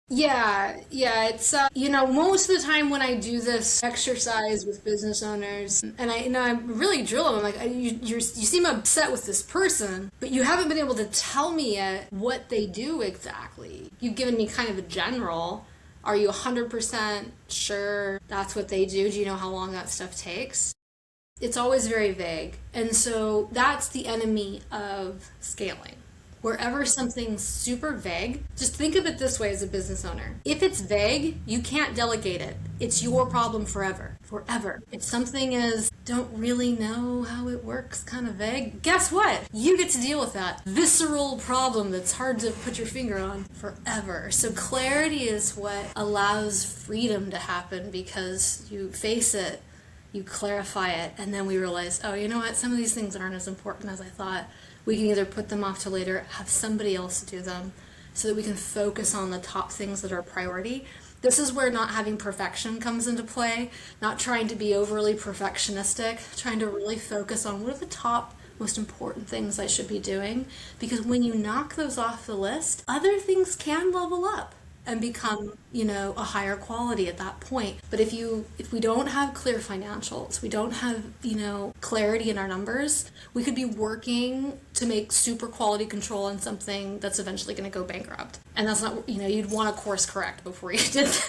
Yeah, it's most of the time when I do this exercise with business owners, and I really drill them. I'm like, you seem upset with this person, but you haven't been able to tell me yet what they do exactly. You've given me kind of a general. Are you 100% sure that's what they do? Do you know how long that stuff takes? It's always very vague. And so that's the enemy of scaling. Wherever something's super vague, just think of it this way as a business owner. If it's vague, you can't delegate it. It's your problem forever. If something is, don't really know how it works, kind of vague, guess what? You get to deal with that visceral problem that's hard to put your finger on forever. So clarity is what allows freedom to happen, because you face it, you clarify it, and then we realize, oh, you know what? Some of these things aren't as important as I thought. We can either put them off to later, have somebody else do them, so that we can focus on the top things that are a priority. This is where not having perfection comes into play, not trying to be overly perfectionistic, trying to really focus on what are the top most important things I should be doing. Because when you knock those off the list, other things can level up and become, a higher quality at that point. But if we don't have clear financials, we don't have, clarity in our numbers, we could be working to make super quality control on something that's eventually going to go bankrupt. And that's not, you'd want to course correct before you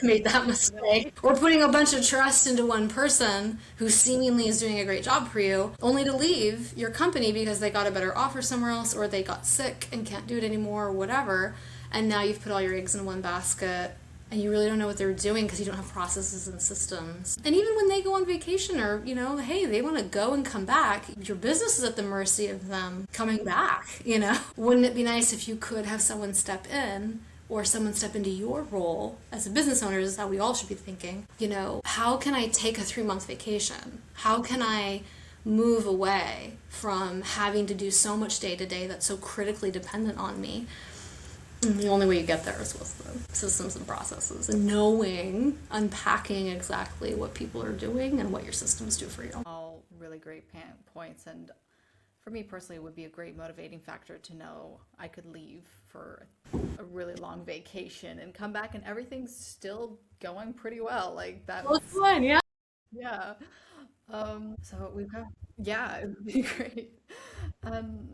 made that mistake. Or putting a bunch of trust into one person who seemingly is doing a great job for you, only to leave your company because they got a better offer somewhere else, or they got sick and can't do it anymore, or whatever. And now you've put all your eggs in one basket, and you really don't know what they're doing because you don't have processes and systems. And even when they go on vacation or, hey, they want to go and come back, your business is at the mercy of them coming back. Wouldn't it be nice if you could have someone step in or someone step into your role as a business owner? Is how we all should be thinking. How can I take a 3-month vacation? How can I move away from having to do so much day to day that's so critically dependent on me? And the only way you get there is with the systems and processes and unpacking exactly what people are doing and what your systems do for you. All really great points. And for me personally, it would be a great motivating factor to know I could leave for a really long vacation and come back and everything's still going pretty well. Like that. Well, it's fun, yeah. Yeah. So we've got, yeah, it would be great.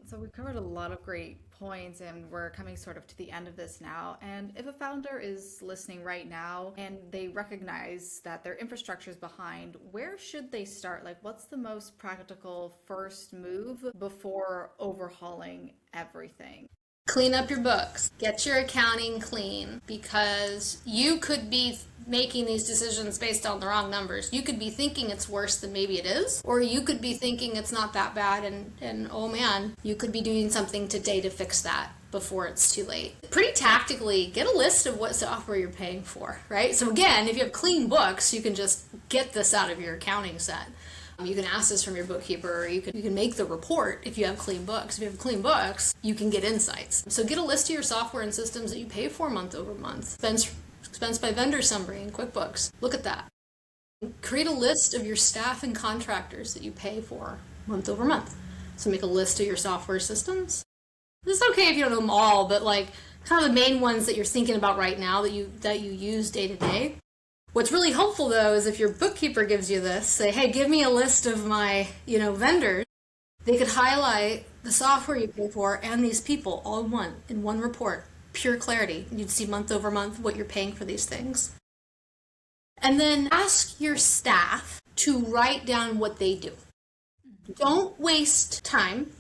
So we've covered a lot of great points and we're coming sort of to the end of this now. And if a founder is listening right now and they recognize that their infrastructure is behind, where should they start? Like, what's the most practical first move before overhauling everything? Clean up your books. Get your accounting clean, because you could be making these decisions based on the wrong numbers. You could be thinking it's worse than maybe it is, or you could be thinking it's not that bad and oh man, you could be doing something today to fix that before it's too late. Pretty tactically, get a list of what software you're paying for, right? So again, if you have clean books, you can just get this out of your accounting set. You can ask this from your bookkeeper, or you can make the report if you have clean books. If you have clean books, you can get insights. So get a list of your software and systems that you pay for month over month. Expense by vendor summary in QuickBooks. Look at that. Create a list of your staff and contractors that you pay for month over month. So make a list of your software systems. It's okay if you don't know them all, but like kind of the main ones that you're thinking about right now that you use day to day. What's really helpful though is if your bookkeeper gives you this, say, hey, give me a list of my, vendors. They could highlight the software you pay for and these people all in one report, pure clarity. You'd see month over month what you're paying for these things. And then ask your staff to write down what they do. Don't waste time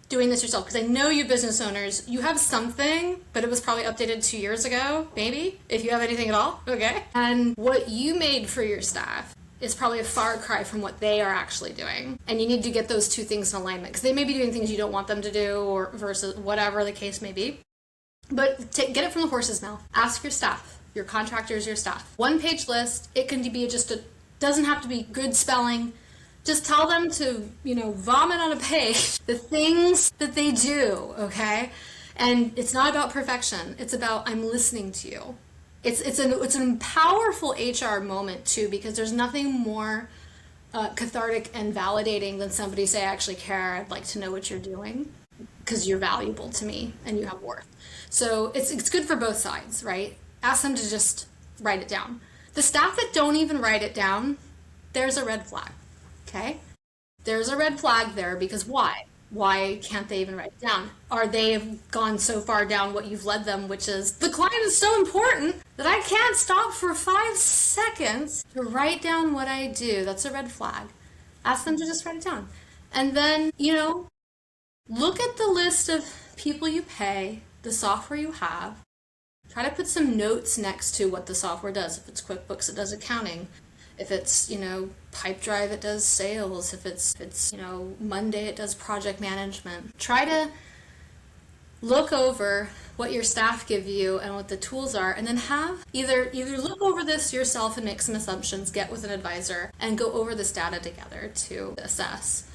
doing this yourself, because I know you business owners, you have something, but it was probably updated 2 years ago, maybe, if you have anything at all, okay? And what you made for your staff is probably a far cry from what they are actually doing. And you need to get those two things in alignment, because they may be doing things you don't want them to do, or versus whatever the case may be. But get it from the horse's mouth. Ask your staff, your contractors, your staff. 1-page list, it can be doesn't have to be good spelling. Just tell them to, vomit on a page the things that they do, okay? And it's not about perfection. It's about, I'm listening to you. It's a powerful HR moment too, because there's nothing more cathartic and validating than somebody say, I actually care. I'd like to know what you're doing because you're valuable to me and you have worth. So it's good for both sides, right? Ask them to just write it down. The staff that don't even write it down, there's a red flag. Okay, there's a red flag there, because why? Why can't they even write it down? Are they have gone so far down what you've led them, which is the client is so important that I can't stop for 5 seconds to write down what I do. That's a red flag. Ask them to just write it down. And then, look at the list of people you pay, the software you have. Try to put some notes next to what the software does. If it's QuickBooks, it does accounting. If it's, Pipedrive, it does sales. If it's Monday, it does project management. Try to look over what your staff give you and what the tools are, and then have either look over this yourself and make some assumptions, get with an advisor, and go over this data together to assess.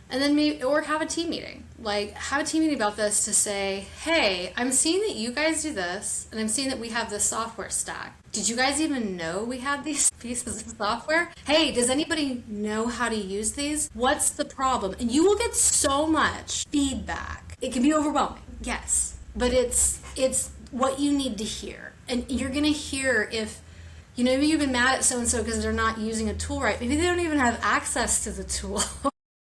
And then or have a team meeting. Like, have a team meeting about this to say, hey, I'm seeing that you guys do this, and I'm seeing that we have this software stack. Did you guys even know we had these pieces of software? Hey, does anybody know how to use these? What's the problem? And you will get so much feedback. It can be overwhelming, yes, but it's what you need to hear. And you're gonna hear if, maybe you've been mad at so-and-so because they're not using a tool right. Maybe they don't even have access to the tool.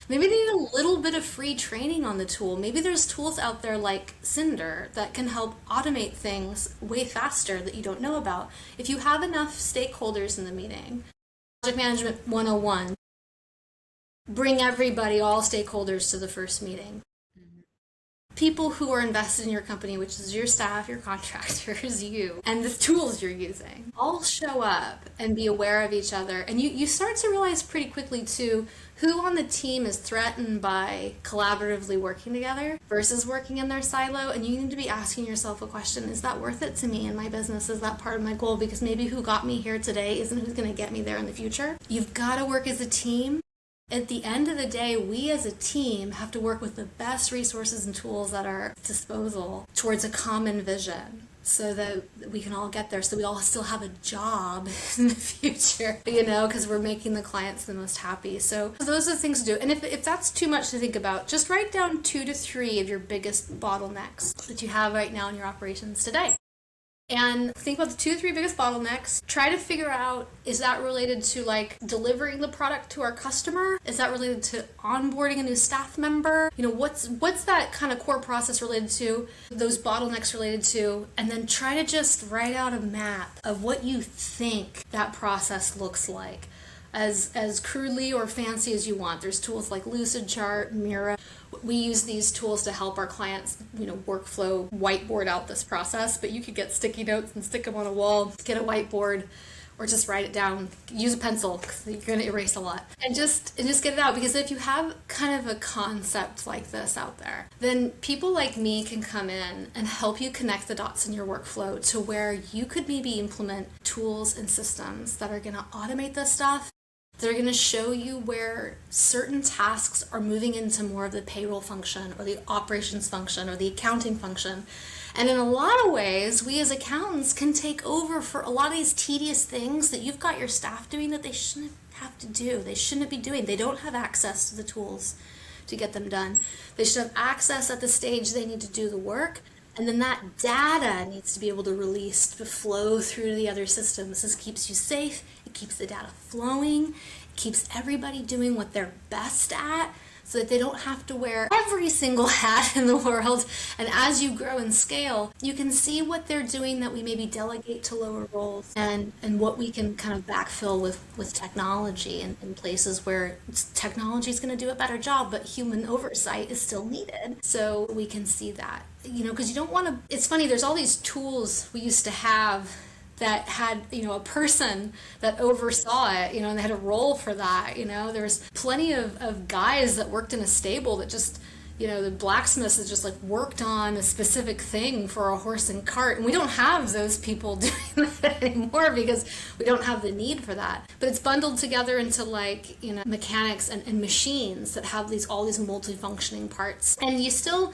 Maybe they need a little bit of free training on the tool. Maybe there's tools out there like Synder that can help automate things way faster that you don't know about. If you have enough stakeholders in the meeting, Project Management 101, bring everybody, all stakeholders to the first meeting. people who are invested in your company, which is your staff, your contractors, you, and the tools you're using, all show up and be aware of each other. And you start to realize pretty quickly, too, who on the team is threatened by collaboratively working together versus working in their silo. And you need to be asking yourself a question: is that worth it to me in my business? Is that part of my goal? Because maybe who got me here today isn't who's going to get me there in the future. You've got to work as a team. At the end of the day, we as a team have to work with the best resources and tools at our disposal towards a common vision so that we can all get there, so we all still have a job in the future, because we're making the clients the most happy. So those are the things to do. And if that's too much to think about, just write down 2 to 3 of your biggest bottlenecks that you have right now in your operations today. And think about the 2 to 3 biggest bottlenecks. Try to figure out, is that related to delivering the product to our customer? Is that related to onboarding a new staff member? What's that kind of core process related to, those bottlenecks related to, and then try to just write out a map of what you think that process looks like. As crudely or fancy as you want. There's tools like Lucidchart, Mira. We use these tools to help our clients, workflow whiteboard out this process, but you could get sticky notes and stick them on a wall, get a whiteboard, or just write it down. Use a pencil because you're going to erase a lot. And just get it out, because if you have kind of a concept like this out there, then people like me can come in and help you connect the dots in your workflow to where you could maybe implement tools and systems that are going to automate this stuff. They're going to show you where certain tasks are moving into more of the payroll function or the operations function or the accounting function. And in a lot of ways, we as accountants can take over for a lot of these tedious things that you've got your staff doing that they shouldn't have to do. They shouldn't be doing. They don't have access to the tools to get them done. They should have access at the stage they need to do the work. And then that data needs to be able to release, to flow through to the other systems. This keeps you safe. It keeps the data flowing. It keeps everybody doing what they're best at so that they don't have to wear every single hat in the world. And as you grow and scale, you can see what they're doing that we maybe delegate to lower roles and what we can kind of backfill with technology in places where technology is going to do a better job, but human oversight is still needed. So we can see that, because you don't want to, it's funny, there's all these tools we used to have that had, a person that oversaw it, and they had a role for that, there was plenty of guys that worked in a stable that just, the blacksmiths that just worked on a specific thing for a horse and cart. And we don't have those people doing that anymore because we don't have the need for that. But it's bundled together into mechanics and machines that have all these multifunctioning parts. And you still,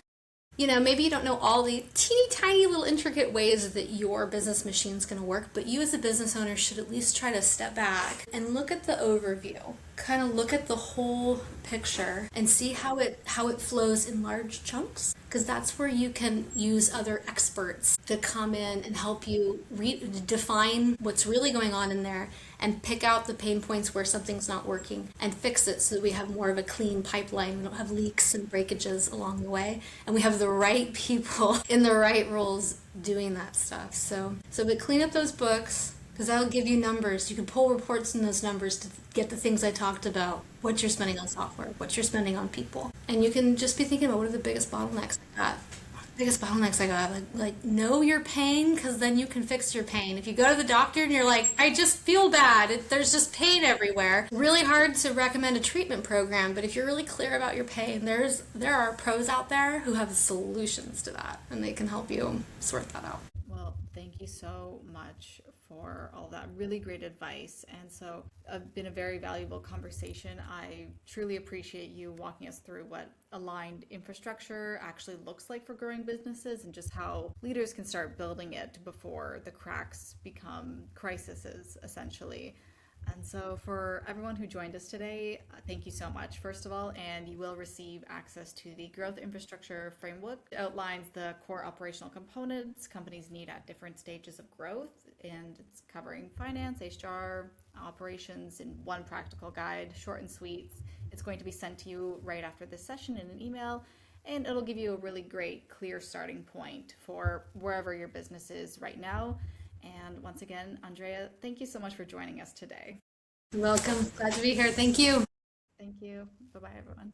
maybe you don't know all the teeny tiny little intricate ways that your business machine's going to work, but you as a business owner should at least try to step back and look at the overview, kind of look at the whole picture and see how it flows in large chunks, because that's where you can use other experts to come in and help you define what's really going on in there and pick out the pain points where something's not working and fix it so that we have more of a clean pipeline. We don't have leaks and breakages along the way, and we have the right people in the right roles doing that stuff. But clean up those books, because that'll give you numbers. You can pull reports in those numbers to get the things I talked about, what you're spending on software, what you're spending on people. And you can just be thinking about, what are the biggest bottlenecks I got? Know your pain, because then you can fix your pain. If you go to the doctor and you're like, I just feel bad, there's just pain everywhere, really hard to recommend a treatment program. But if you're really clear about your pain, there are pros out there who have solutions to that, and they can help you sort that out. Well, thank you so much for all that really great advice. And so it's been a very valuable conversation. I truly appreciate you walking us through what aligned infrastructure actually looks like for growing businesses, and just how leaders can start building it before the cracks become crises, essentially. And so for everyone who joined us today, thank you so much, first of all, and you will receive access to the Growth Infrastructure Framework. It outlines the core operational components companies need at different stages of growth, and it's covering finance, HR, operations in one practical guide, short and sweet. It's going to be sent to you right after this session in an email, and it'll give you a really great, clear starting point for wherever your business is right now. And once again, Andrea, thank you so much for joining us today. You're welcome. Glad to be here. Thank you. Thank you. Bye-bye, everyone.